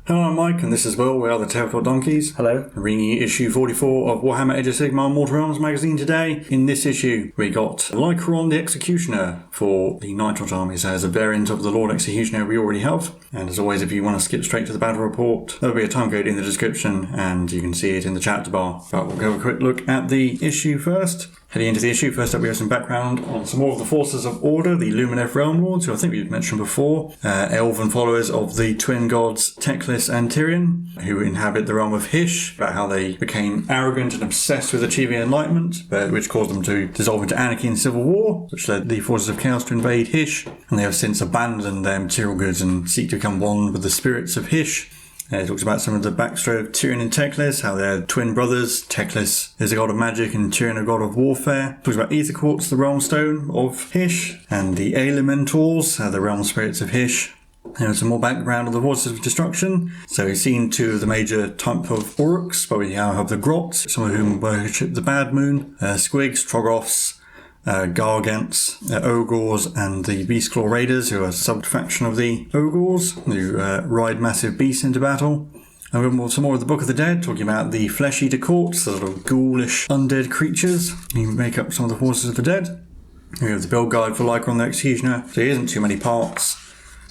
Hello, I'm Mike, and this is Will. We are the Tabletop Donkeys. Hello. Bringing you issue 44 of Warhammer Age of Sigmar Mortal Realms magazine today. In this issue, we got Liekoron the Executioner for the Nighthaunt armies as a variant of the Lord-Exorcist we already have. And as always, if you want to skip straight to the battle report, there'll be a timecode in the description, and you can see it in the chapter bar. But we'll have a quick look at the issue first. Heading into the issue, first up we have some background on some more of the forces of Order, the Lumineth Realm Lords, who I think we've mentioned before, elven followers of the twin gods Teclis and Tyrion, who inhabit the realm of Hysh, about how they became arrogant and obsessed with achieving enlightenment, which caused them to dissolve into anarchy and civil war, which led the forces of Chaos to invade Hysh, and they have since abandoned their material goods and seek to become one with the spirits of Hysh. It talks about some of the backstory of Tyrion and Teclis, how they're twin brothers. Teclis is a god of magic and Tyrion a god of warfare. It talks about Ether Quartz, the realm stone of Hysh, and the Elementals, the realm spirits of Hysh. There's some more background on the forces of destruction. So we've seen two of the major type of Uruks, but we now have the Grots, some of whom worship the Bad Moon, Squigs, Troggoths, Gargants, Ogres, and the Beastclaw Raiders, who are a sub-faction of the Ogres, who ride massive beasts into battle. And we've got some more of the Book of the Dead, talking about the Flesh-Eater Courts, the sort of ghoulish undead creatures who make up some of the forces of the dead. We have the build guide for Liekoron the Executioner, so he isn't too many parts.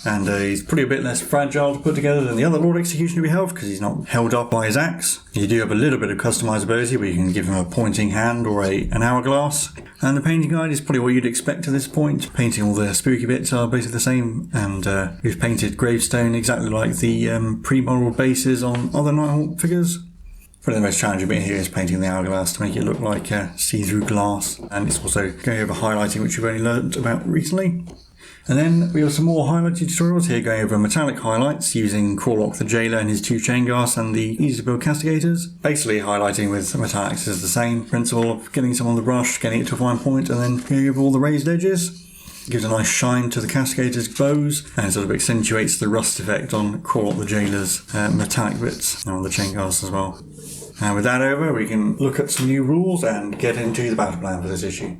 And he's probably a bit less fragile to put together than the other Lord Executioner we have, because he's not held up by his axe. You do have a little bit of customizability, where you can give him a pointing hand or an hourglass. And the painting guide is probably what you'd expect at this point. Painting, all the spooky bits are basically the same, and we've painted gravestone exactly like the pre-modelled bases on other Nighthaunt figures. Probably the most challenging bit here is painting the hourglass to make it look like see-through glass. And it's also going over highlighting, which we've only learnt about recently. And then we have some more highlighted tutorials here, going over metallic highlights using Crawlock the Jailer and his two chain guards and the easy to build castigators. Basically, highlighting with metallics is the same principle of getting some on the brush, getting it to a fine point, and then going over all the raised edges. It gives a nice shine to the castigator's bows, and sort of accentuates the rust effect on Crawlock the Jailer's metallic bits, and on the chain guards as well. And with that over, we can look at some new rules and get into the battle plan for this issue.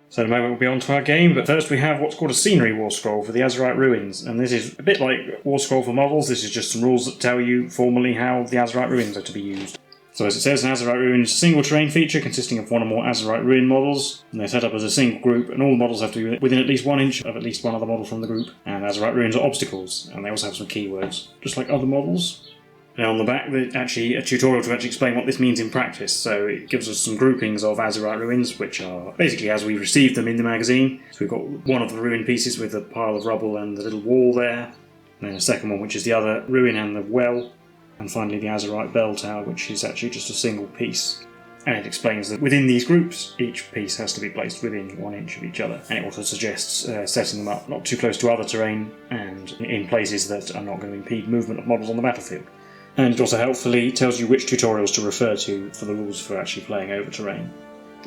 So in a moment we'll be on to our game, but first we have what's called a scenery war scroll for the Azerite Ruins, and this is a bit like war scroll for models. This is just some rules that tell you formally how the Azerite Ruins are to be used. So as it says, an Azerite Ruin is a single terrain feature consisting of one or more Azerite Ruin models, and they're set up as a single group, and all the models have to be within at least 1 inch of at least one other model from the group. And Azerite Ruins are obstacles, and they also have some keywords, just like other models. Now on the back, there's actually a tutorial to actually explain what this means in practice. So it gives us some groupings of Azerite Ruins, which are basically as we received them in the magazine. So we've got one of the ruin pieces with a pile of rubble and the little wall there. And then a second one, which is the other ruin and the well. And finally the Azerite bell tower, which is actually just a single piece. And it explains that within these groups, each piece has to be placed within 1 inch of each other. And it also suggests setting them up not too close to other terrain and in places that are not going to impede movement of models on the battlefield. And it also helpfully tells you which tutorials to refer to for the rules for actually playing over terrain.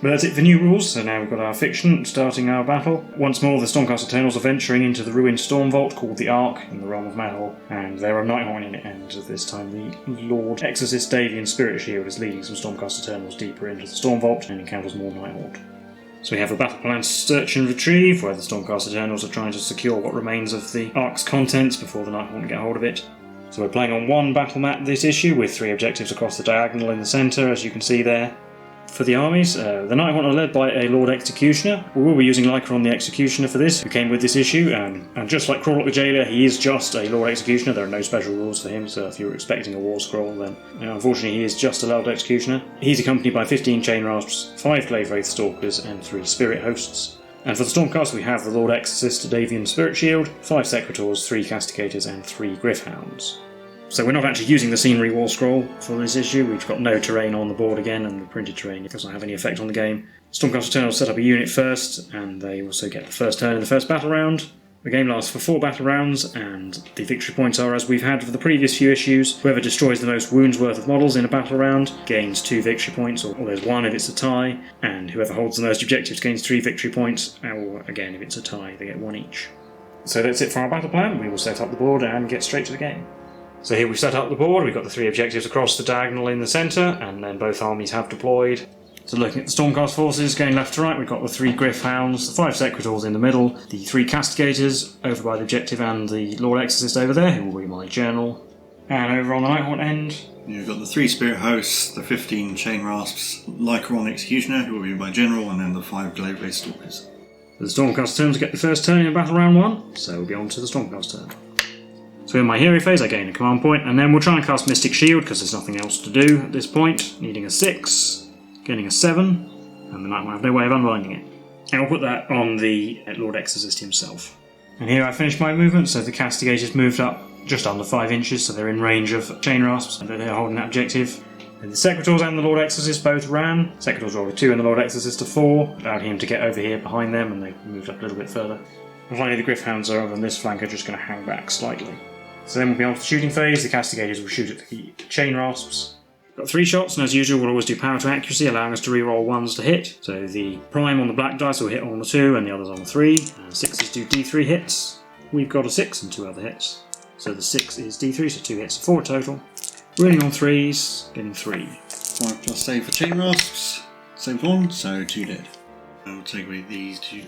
But that's it for new rules, so now we've got our fiction starting our battle. Once more, the Stormcast Eternals are venturing into the ruined Stormvault called the Ark in the realm of Mahor, and there are Nighthaunt in it, and this time the Lord-Exorcist Davian Spiritshield is leading some Stormcast Eternals deeper into the Stormvault and encounters more Nighthaunt. So we have a Battleplan search and retrieve, where the Stormcast Eternals are trying to secure what remains of the Ark's contents before the Nighthaunt get hold of it. So we're playing on one battle map this issue, with 3 objectives across the diagonal in the centre, as you can see there. For the armies, the Nighthaunt are led by a Lord Executioner. We will be using Liekoron the Executioner for this, who came with this issue, and just like Crawlock the Jailer, he is just a Lord Executioner. There are no special rules for him, so if you were expecting a war scroll, then unfortunately he is just a Lord Executioner. He's accompanied by 15 Chain Rasps, 5 Glaive Wraith Stalkers, and 3 Spirit Hosts. And for the Stormcast we have the Lord-Exorcist Davian Spiritshield, 5 Secretors, 3 Castigators, and 3 Gryph-hounds. So we're not actually using the scenery war scroll for this issue. We've got no terrain on the board again, and the printed terrain doesn't have any effect on the game. Stormcast Eternals set up a unit first, and they also get the first turn in the first battle round. The game lasts for 4 battle rounds, and the victory points are as we've had for the previous few issues. Whoever destroys the most wounds worth of models in a battle round gains 2 victory points, or there's 1 if it's a tie, and whoever holds the most objectives gains 3 victory points, or again if it's a tie they get 1 each. So that's it for our battle plan. We will set up the board and get straight to the game. So here we've set up the board, we've got the 3 objectives across the diagonal in the centre, and then both armies have deployed. So looking at the Stormcast forces, going left to right, we've got the 3 Griff Hounds, the 5 Secretors in the middle, the 3 Castigators over by the objective, and the Lord-Exorcist over there, who will be my journal. And over on the Nighthaunt end, you've got the 3 Spirit Hosts, the 15 Chain Rasps, Liekoron the Executioner, who will be my general, and then the 5 Glaive-based Stalkers. The Stormcast turns get the first turn in battle round 1, so we'll be on to the Stormcast turn. So in my hero phase, I gain a command point, and then we'll try and cast Mystic Shield because there's nothing else to do at this point. Needing a 6, getting a 7, and the Nighthaunt will have no way of unbinding it. And I'll put that on the Lord-Exorcist himself. And here I finished my movement, so the Castigators moved up just under 5 inches, so they're in range of Chain Rasps, and they're holding that objective. And the Secretors and the Lord-Exorcist both ran. Secretors rolled a 2 and the Lord-Exorcist a 4, allowed him to get over here behind them, and they moved up a little bit further. And finally the Griff Hounds are over on this flank, are just going to hang back slightly. So then we'll be on to the shooting phase. The Castigators will shoot at the Chain Rasps. Got 3 shots, and as usual we'll always do power to accuracy, allowing us to reroll 1s to hit. So the prime on the black dice will hit on the 2 and the others on the 3, and 6s do D3 hits. We've got a 6 and 2 other hits. So the 6 is D3, so 2 hits, 4 total. Running on 3s, getting 3. 5 plus save for Chain Rasps, saved 1, so 2 dead. I'll take away these 2.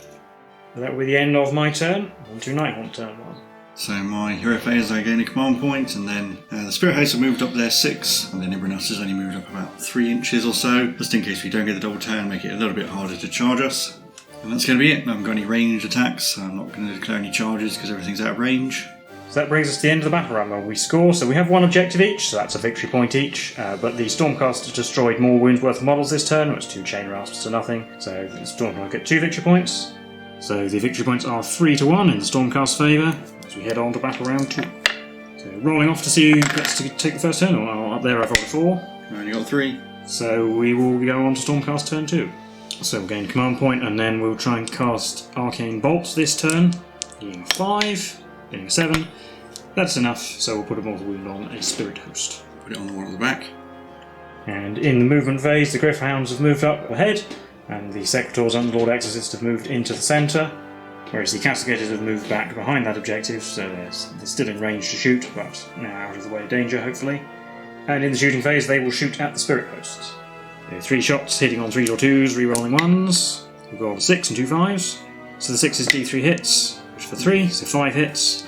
That will be the end of my turn. On to Nighthaunt turn 1. So my hero phase, I gain a command point, and then the Spirit Hosts have moved up there 6, and then everyone else has only moved up about 3 inches or so, just in case we don't get the double turn, make it a little bit harder to charge us. And that's going to be it. I haven't got any ranged attacks, so I'm not going to declare any charges because everything's out of range. So that brings us to the end of the battle round where we score. So we have 1 objective each, so that's a victory point each. But the Stormcast destroyed more wounds worth of models this turn. It was 2 Chain Rasps to nothing. So the Stormcast get 2 victory points. So the victory points are 3-1 in the Stormcast favour as we head on to battle round 2. So rolling off to see who gets to take the first turn. Well, up there I've rolled a 4. I only got 3. So we will go on to Stormcast turn 2. So we'll gain a command point, and then we'll try and cast Arcane Bolts this turn. Getting 5, getting a 7. That's enough, so we'll put a mortal wound on a Spirit Host. Put it on the one at the back. And in the movement phase, the Griff Hounds have moved up ahead, and the Secretors and the Lord-Exorcist have moved into the centre, whereas the Castigators have moved back behind that objective, so they're still in range to shoot, but now out of the way of danger, hopefully. And in the shooting phase, they will shoot at the Spirit Hosts. 3 shots, hitting on 3s or 2s, re-rolling 1s. We've got a 6 and 2 5s. So the 6 is D3 hits, which for 3, so 5 hits.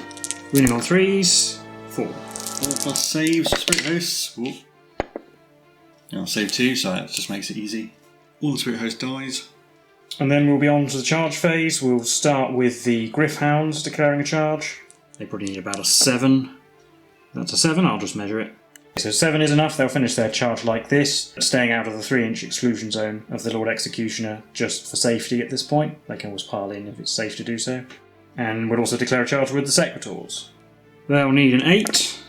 Winning on 3s, 4. 4 plus saves for Spirit Hosts. Whoop. I'll save 2, so that just makes it easy. All the Spirit Host dies. And then we'll be on to the charge phase. We'll start with the Griff Hounds declaring a charge. They probably need about a 7. That's a 7, I'll just measure it. So 7 is enough, they'll finish their charge like this, staying out of the 3-inch exclusion zone of the Lord-Executioner just for safety at this point. They can always pile in if it's safe to do so. And we'll also declare a charge with the Secretors. They'll need an 8,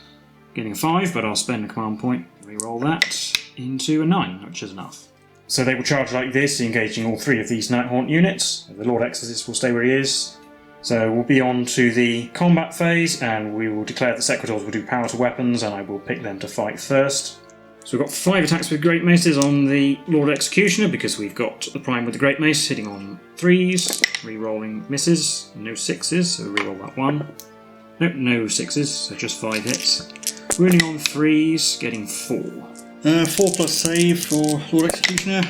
getting a 5, but I'll spend a command point, re-roll that into a 9, which is enough. So they will charge like this, engaging all 3 of these Nighthaunt units. The Lord-Exorcist will stay where he is. So we'll be on to the combat phase, and we will declare that Secretors will do power to weapons, and I will pick them to fight first. So we've got 5 attacks with Great Maces on the Lord-Executioner, because we've got the Prime with the Great Mace hitting on 3s, re-rolling misses, no 6s, so re-roll that 1. Nope, no 6s, so just 5 hits. Wounding on 3s, getting 4. 4 plus save for Lord-Executioner.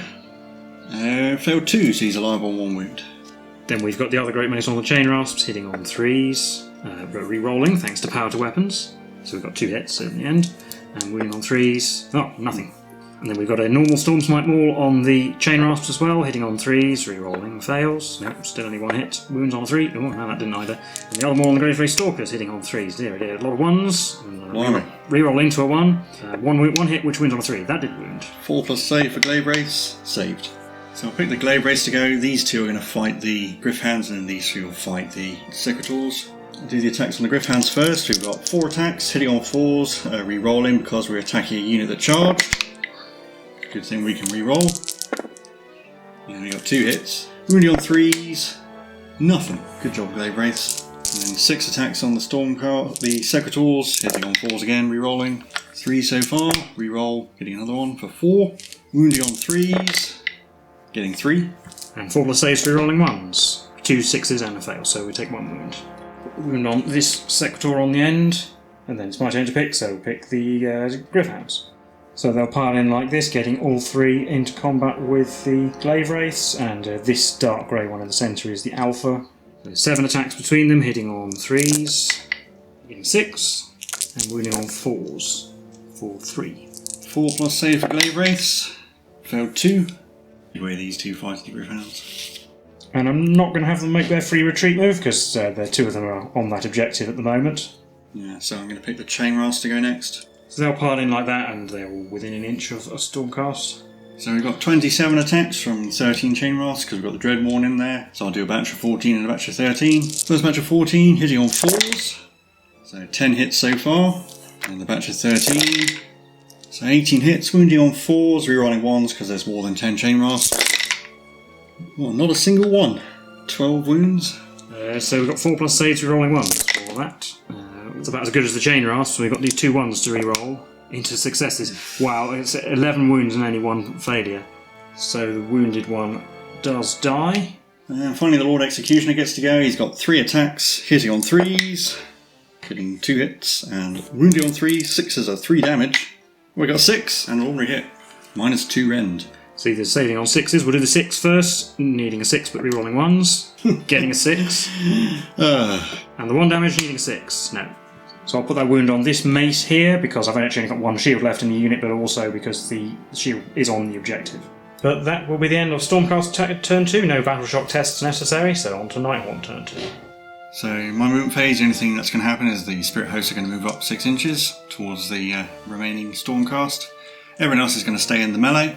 Failed 2, so he's alive on 1 wound. Then we've got the other Great Mace on the Chain Rasps, hitting on 3s, but re-rolling thanks to power to weapons. So we've got 2 hits in the end, and wounding on 3s. Oh, nothing. And then we've got a normal Storm Smite Maul on the Chain Rasps as well, hitting on 3s, re-rolling, fails. Nope, still only 1 hit. Wounds on a 3. Oh, no, that didn't either. And the other Maul on the Grey-Faced Stalkers, hitting on 3s. There it is. A lot of 1s. Re-roll into a 1. 1 hit, which wounds on a 3. That did wound. 4 plus save for Glaive Wraiths. Saved. So I'll pick the Glaive Wraiths to go. These 2 are going to fight the Griff Hounds, and these 3 will fight the Secretors. I'll do the attacks on the Griff Hounds first. We've got 4 attacks, hitting on 4s, re-rolling because we're attacking a unit that charged. Good thing we can re-roll. We only got 2 hits. Wounding on 3s. Nothing. Good job, Glaive Wraiths. then 6 attacks on the Stormcast, the Secretors, hitting on 4s again, re-rolling. 3 so far, re-roll, getting another one for 4. Wounding on 3s, getting 3. And 4 plus saves, re-rolling 1s. 2 6s and a fail, so we take 1 wound. Wound on this Secretor on the end, and then it's my turn to pick, so pick the Griffhounds. So they'll pile in like this, getting all 3 into combat with the Glaive Wraiths, and this dark grey one in the centre is the Alpha. So 7 attacks between them, hitting on 3s, getting 6, and wounding on 4s for 3. 4 plus save for Glaive Wraiths, failed 2. Away these 2 fighting Griffhounds. And I'm not going to have them make their free retreat move, because the 2 of them are on that objective at the moment. Yeah, so I'm going to pick the Chain Rasp to go next. So they'll pile in like that, and they're all within an inch of a Stormcast. So we've got 27 attacks from 13 Chain Rasps, because we've got the Dreadmorn in there. So I'll do a batch of 14 and a batch of 13. First batch of 14, hitting on 4s. So 10 hits so far. And the batch of 13. So 18 hits, wounding on 4s, rerolling 1s, because there's more than 10 Chain Rasps. Well, not a single one. 12 wounds. So we've got 4 plus saves, rerolling 1s for all that. It's about as good as the Chain Rasp, so we've got these 2 1s to reroll into successes. Wow, it's 11 wounds and only 1 failure. So the wounded one does die. And finally the Lord-Executioner gets to go. He's got 3 attacks, hitting on 3s, getting 2 hits, and wounding on 3s. 6s are 3 damage. We got 6 and an ordinary hit. Minus 2 rend. So either saving on 6s, we'll do the 6 first, needing a 6 but rerolling 1s, getting a 6, and the 1 damage needing a 6. No. So I'll put that wound on this mace here, because I've actually only got 1 shield left in the unit, but also because the shield is on the objective. But that will be the end of Stormcast turn 2, no battle shock tests necessary, so on to Nighthaunt turn 2. So my movement phase, the only thing that's going to happen is the Spirit Hosts are going to move up 6 inches towards the remaining Stormcast. Everyone else is going to stay in the melee.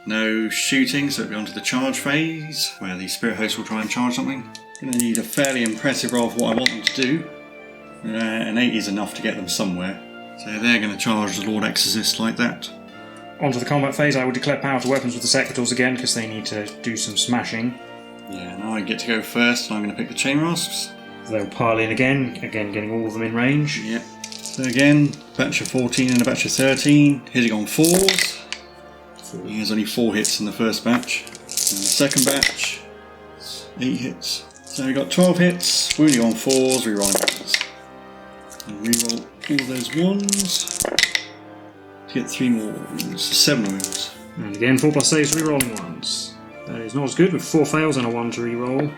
No shooting, so it'll be on to the charge phase, where the Spirit Host will try and charge something. Going to need a fairly impressive roll for what I want them to do. An 8 is enough to get them somewhere. So they're going to charge the Lord-Exorcist like that. Onto the combat phase, I will declare power to weapons with the Secretors again, because they need to do some smashing. Yeah, now I get to go first, and I'm going to pick the Chain Rasps. They'll pile in again getting all of them in range. Yep. So again, batch of 14 and a batch of 13, hitting on 4s. He has only 4 hits in the first batch. And the second batch, 8 hits. So we got 12 hits, wounding on 4s, rerolling 1s. And reroll all those 1s to get 3 more wounds, 7 wounds. And again, 4 plus saves, rerolling 1s. That is not as good, with 4 fails and a 1 to reroll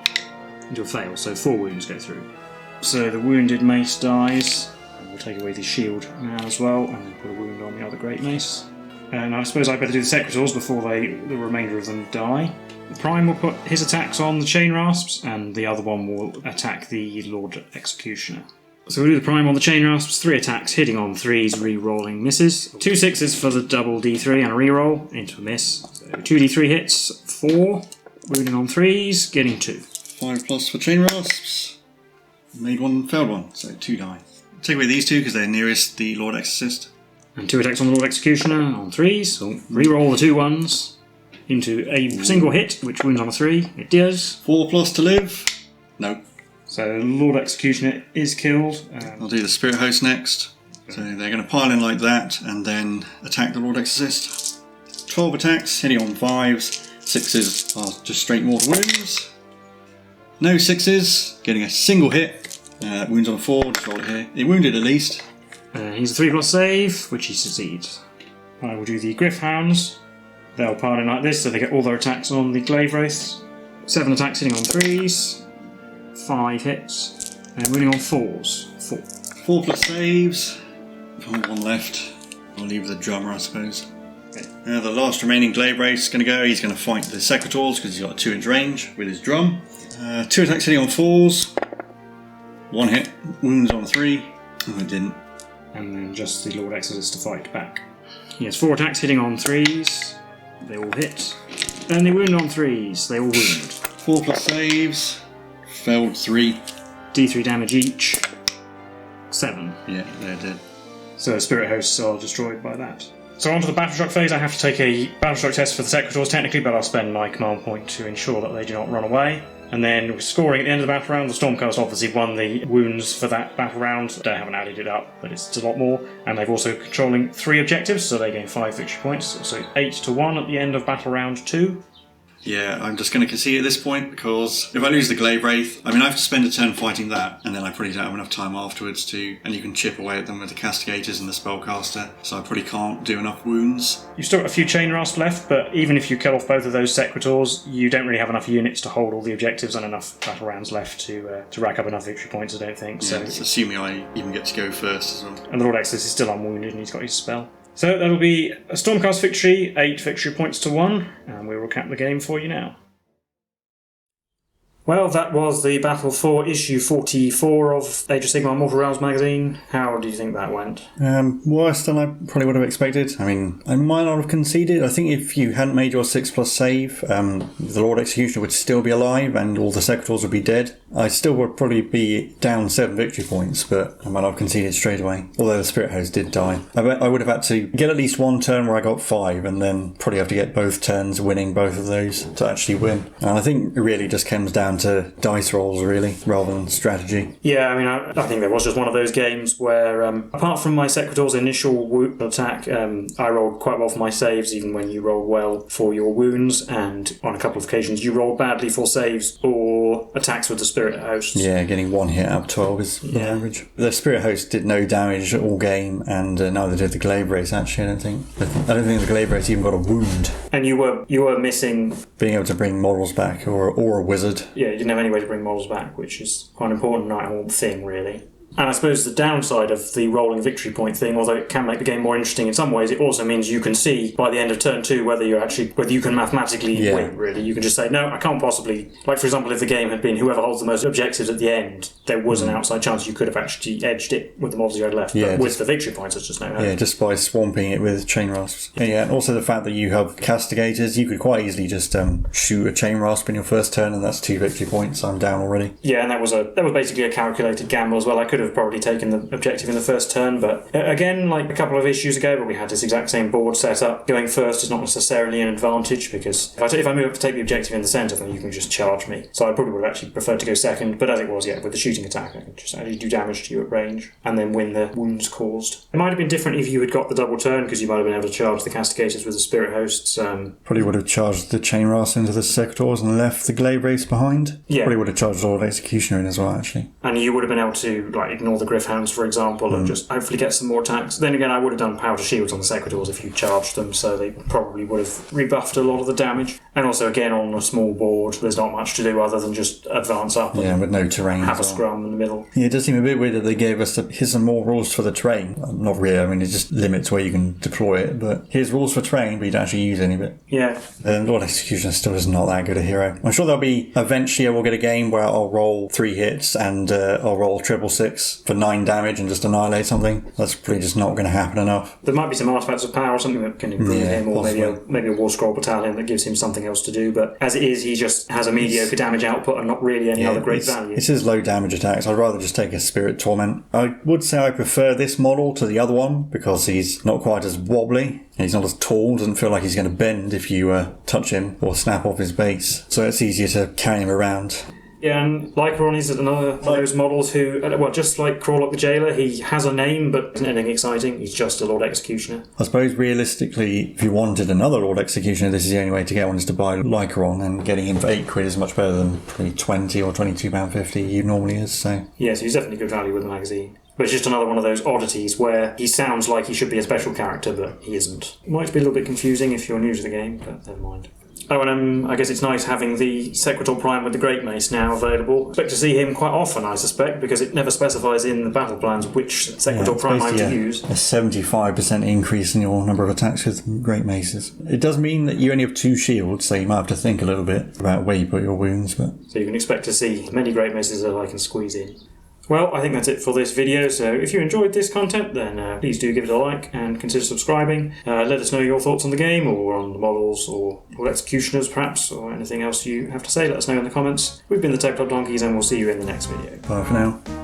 into a fail, so 4 wounds go through. So the wounded mace dies, and we'll take away the shield now as well, and then put a wound on the other great mace. And I suppose I better do the Secretors before the remainder of them die. The Prime will put his attacks on the Chain Rasps, and the other one will attack the Lord-Executioner. So we'll do the Prime on the Chain Rasps, 3 attacks, hitting on 3s, re-rolling misses. 2 6s for the double D3 and a re-roll into a miss. So 2 D3 hits, 4, wounding on 3s, getting 2. 5 plus for Chain Rasps. Made 1, failed 1, so 2 die. Take away these 2 because they're nearest the Lord-Exorcist. And 2 attacks on the Lord-Executioner on 3s, so re-roll the 2 1s into a single hit, which wounds on a 3. It does. 4 plus to live. No. So Lord-Executioner is killed. I'll do the Spirit Host next. So they're going to pile in like that and then attack the Lord-Exorcist. 12 attacks, hitting on 5s. 6s are just straight mortal wounds. No 6s, getting a single hit. Wounds on a 4, just roll it here. It wounded at least. He's a 3 plus save, which he succeeds. I will do the Griffhounds. They'll pile in like this, so they get all their attacks on the Glaive Wraiths. 7 attacks hitting on 3s. 5 hits, and winning on 4s. 4. 4 plus saves. Only 1 left. I'll leave the drummer, I suppose. Okay. Now the last remaining Glaive Wraith is going to go. He's going to fight the Secretors because he's got a 2-inch range with his drum. 2 attacks hitting on 4s. 1 hit, wounds on a 3. Oh, it didn't. And then just the Lord-Exorcist to fight back. He has 4 attacks hitting on 3s. They all hit. And they wound on 3s. They all wound. 4 plus saves. Failed 3. D3 damage each. 7. Yeah, they're dead. So Spirit Hosts are destroyed by that. So onto the Battle Shock phase, I have to take a Battle Shock test for the Secretors technically, but I'll spend my command point to ensure that they do not run away. And then scoring at the end of the battle round, the Stormcast obviously won the wounds for that battle round. They haven't added it up, but it's a lot more. And they've also controlling 3 objectives, so they gain 5 victory points. So 8-1 at the end of battle round 2. Yeah, I'm just going to concede at this point, because if I lose the Glaive Wraith, I have to spend a turn fighting that, and then I probably don't have enough time afterwards to, and you can chip away at them with the Castigators and the Spellcaster, so I probably can't do enough wounds. You've still got a few Chain Rasp left, but even if you kill off both of those Secretors, you don't really have enough units to hold all the objectives and enough battle rounds left to rack up enough victory points, I don't think. Yeah, So, assuming I even get to go first as well. and the Lord-Exorcist is still unwounded and he's got his spell. So that'll be a Stormcast victory, 8 victory points to 1, and we will cap the game for you now. Well, that was the battle for issue 44 of Age of Sigmar Mortal Realms magazine. How do you think that went? Worse than I probably would have expected. I might not have conceded. I think if you hadn't made your 6+ save, the Lord Executioner would still be alive and all the Secretors would be dead. I still would probably be down 7 victory points, but I might not have conceded straight away. Although the Spirit Host did die. I would have had to get at least one turn where I got 5, and then probably have to get both turns winning both of those to actually win. And I think it really just comes down to dice rolls, really, rather than strategy. Yeah, I think there was just one of those games where, apart from my Secretor's initial attack, I rolled quite well for my saves, even when you rolled well for your wounds, and on a couple of occasions you rolled badly for saves or attacks with the Spirit Host. Yeah, getting 1 hit out of 12 is the average. The Spirit Host did no damage all game, and neither did the Glaive Wraith, actually, I don't think the Glaive Wraith even got a wound. And you were missing being able to bring models back, or a wizard. Yeah, you didn't have any way to bring models back, which is quite an important Nighthaunt thing, really. And I suppose the downside of the rolling victory point thing, although it can make the game more interesting in some ways, it also means you can see by the end of turn 2 whether you can mathematically win, really. You can just say, no, I can't possibly... Like, for example, if the game had been whoever holds the most objectives at the end, there was an outside chance you could have actually edged it with the models you had left. Yeah, but with the victory points, it's just no. Yeah, just by swamping it with Chain Rasps. Yeah, and also the fact that you have Castigators, you could quite easily just shoot a Chain Rasp in your first turn, and that's 2 victory points. I'm down already. Yeah, and that was basically a calculated gamble as well. I could have probably taken the objective in the first turn, but again, like a couple of issues ago, but we had this exact same board set up. Going first is not necessarily an advantage, because if I move up to take the objective in the centre, then you can just charge me. So I probably would have actually preferred to go second, but as it was, with the shooting attack, I could just actually do damage to you at range and then win the wounds caused. It might have been different if you had got the double turn, because you might have been able to charge the Castigators with the Spirit Hosts. Probably would have charged the Chain Rasp into the Secretors and left the Glaive Wraiths behind. Yeah. Probably would have charged Lord Executioner in as well, actually. And you would have been able to ignore the Griff Hounds, for example, and just hopefully get some more attacks. Then again, I would have done powder shields on the Secretors if you charged them, so they probably would have rebuffed a lot of the damage. And also, again, on a small board, there's not much to do other than just advance up and with no terrain. Have a scrum in the middle. Yeah, it does seem a bit weird that they gave us here's some more rules for the terrain. Not really, it just limits where you can deploy it, but here's rules for terrain, but you don't actually use any of it. Yeah. And Lord Executioner still is not that good a hero. I'm sure eventually I will get a game where I'll roll 3 hits and I'll roll 666 for 9 damage and just annihilate something. That's probably just not going to happen enough. There might be some artifacts of power or something that can improve him, or maybe a War Scroll Battalion that gives him something else to do, but as it is, he just has a mediocre damage output and not really any other great value. This is low damage attacks. I'd rather just take a Spirit Torment. I would say I prefer this model to the other one because he's not quite as wobbly. He's not as tall, doesn't feel like he's going to bend if you touch him or snap off his base. So it's easier to carry him around. Yeah, and Liekoron is another of those models who, just like Crawlock the Jailer, he has a name but isn't anything exciting. He's just a Lord Executioner. I suppose realistically, if you wanted another Lord Executioner, this is the only way to get one, is to buy Liekoron, and getting him for £8 is much better than probably £20 or £22.50 he normally is. So yes, he's definitely good value with the magazine. But it's just another one of those oddities where he sounds like he should be a special character, but he isn't. It might be a little bit confusing if you're new to the game, but never mind. Oh, and I guess it's nice having the Secretor Prime with the Great Mace now available. I expect to see him quite often, I suspect, because it never specifies in the battle plans which Secretor Prime I'm to use. A 75% increase in your number of attacks with Great Maces. It does mean that you only have 2 shields, so you might have to think a little bit about where you put your wounds. But so you can expect to see as many Great Maces as I can squeeze in. Well, I think that's it for this video, so if you enjoyed this content, then please do give it a like and consider subscribing. Let us know your thoughts on the game, or on the models, or Executioners perhaps, or anything else you have to say. Let us know in the comments. We've been the Tabletop Donkeys, and we'll see you in the next video. Bye for now.